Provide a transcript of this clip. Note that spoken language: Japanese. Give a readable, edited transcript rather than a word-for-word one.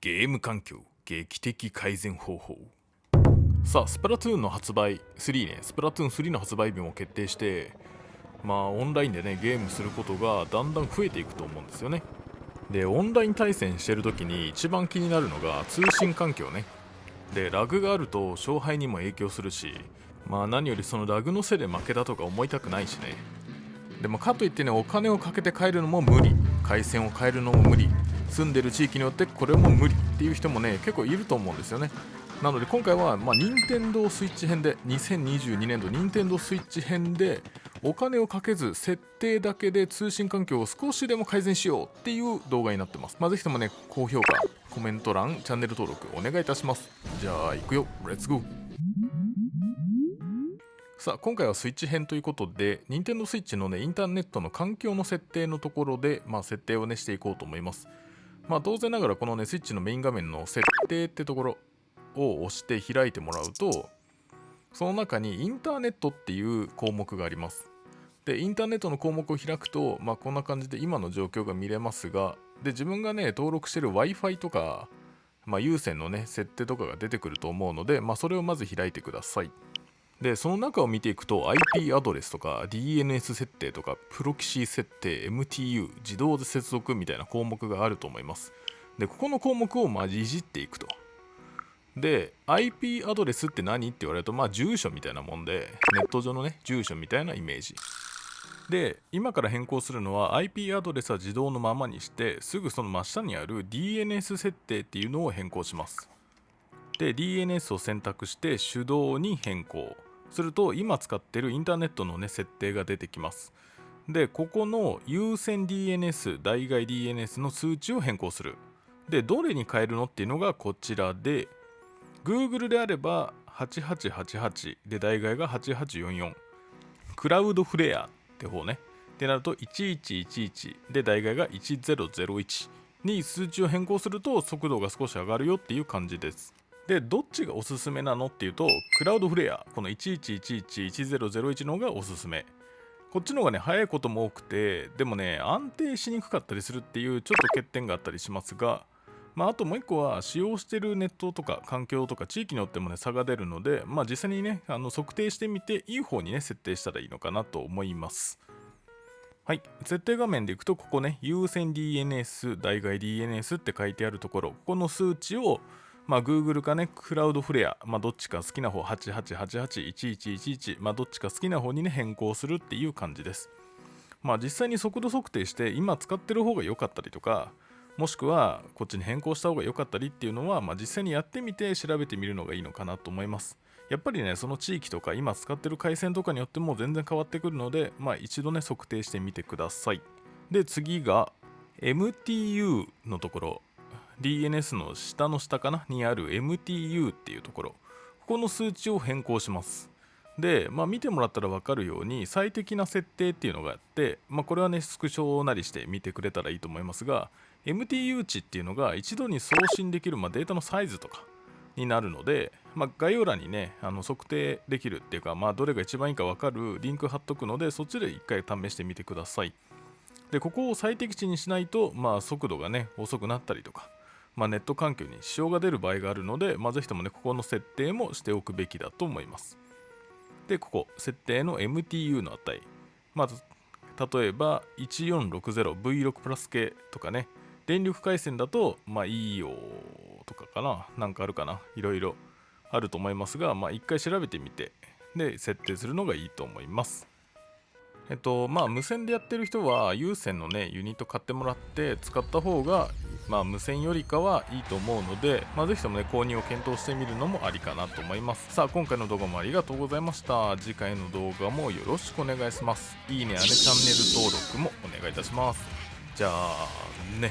ゲーム環境劇的改善方法。さあ、スプラトゥーンの発売3ね、スプラトゥーン3の発売日も決定して、オンラインでね、ゲームすることがだんだん増えていくと思うんですよね。で、オンライン対戦してる時に一番気になるのが通信環境ね。で、ラグがあると勝敗にも影響するし、何よりそのラグのせいで負けたとか思いたくないしね。でもかといってね、お金をかけて買えるのも無理、回線を変えるのも無理、住んでる地域によってこれも無理っていう人もね、結構いると思うんですよね。なので今回は任天堂スイッチ編で、2022年度任天堂スイッチ編でお金をかけず設定だけで通信環境を少しでも改善しようっていう動画になってます。ぜひともね、高評価、コメント欄、チャンネル登録お願いいたします。じゃあ行くよ、レッツゴー。さあ、今回はスイッチ編ということで、任天堂スイッチのね、インターネットの環境の設定のところで、設定をね、していこうと思います。当然ながらこのね、スイッチのメイン画面の設定ってところを押して開いてもらうと、その中にインターネットっていう項目があります。で、インターネットの項目を開くと、こんな感じで今の状況が見れますが、で、自分がね、登録してる Wi-Fi とか、有線のね、設定とかが出てくると思うので、それをまず開いてください。で、その中を見ていくと IP アドレスとか DNS 設定とかプロキシ設定 MTU 自動で接続みたいな項目があると思います。で、ここの項目をいじっていくと。で、IP アドレスって何って言われると、住所みたいなもんで、ネット上のね、住所みたいなイメージで、今から変更するのは IP アドレスは自動のままにして、すぐその真下にある DNS 設定っていうのを変更します。で、 DNS を選択して手動に変更すると、今使ってるインターネットのね、設定が出てきます。で、ここの有線 DNS 代替 DNS の数値を変更する。で、どれに変えるのっていうのがこちらで、 Google であれば8888で代替が8844、クラウドフレアって方ねってなると1111で代替が1001に数値を変更すると速度が少し上がるよっていう感じです。で、どっちがおすすめなのっていうと、クラウドフレア、この11111001の方がおすすめ。こっちの方がね、早いことも多くて、でもね、安定しにくかったりするっていうちょっと欠点があったりしますが、あともう一個は使用してるネットとか環境とか地域によってもね、差が出るので、実際にね、測定してみていい方にね、設定したらいいのかなと思います。はい、設定画面でいくと、ここね、有線 DNS 代替 DNS って書いてあるところ、ここの数値をGoogle かね、クラウドフレア、どっちか好きな方、88881111、どっちか好きな方にね、変更するっていう感じです。実際に速度測定して今使ってる方が良かったりとか、もしくはこっちに変更した方が良かったりっていうのは、実際にやってみて調べてみるのがいいのかなと思います。やっぱりね、その地域とか今使ってる回線とかによっても全然変わってくるので、一度ね、測定してみてください。で、次が MTU のところ、DNS の下の下かなにある MTU っていうところ、ここの数値を変更します。で、見てもらったら分かるように最適な設定っていうのがあって、これはね、スクショなりして見てくれたらいいと思いますが、 MTU 値っていうのが一度に送信できる、データのサイズとかになるので、概要欄にね、測定できるっていうか、どれが一番いいか分かるリンク貼っとくので、そっちで一回試してみてください。で、ここを最適値にしないと、速度がね、遅くなったりとか、ネット環境に支障が出る場合があるので、ぜひともね、ここの設定もしておくべきだと思います。で、ここ設定の MTU の値、例えば 1460V6 プラス系とかね、電力回線だといいよとかかな、なんかあるかな、いろいろあると思いますが、一回調べてみて、で設定するのがいいと思います。無線でやってる人は有線のね、ユニット買ってもらって使った方が、無線よりかはいいと思うので、ぜひともね、購入を検討してみるのもありかなと思います。さあ、今回の動画もありがとうございました。次回の動画もよろしくお願いします。いいね、チャンネル登録もお願いいたします。じゃあね。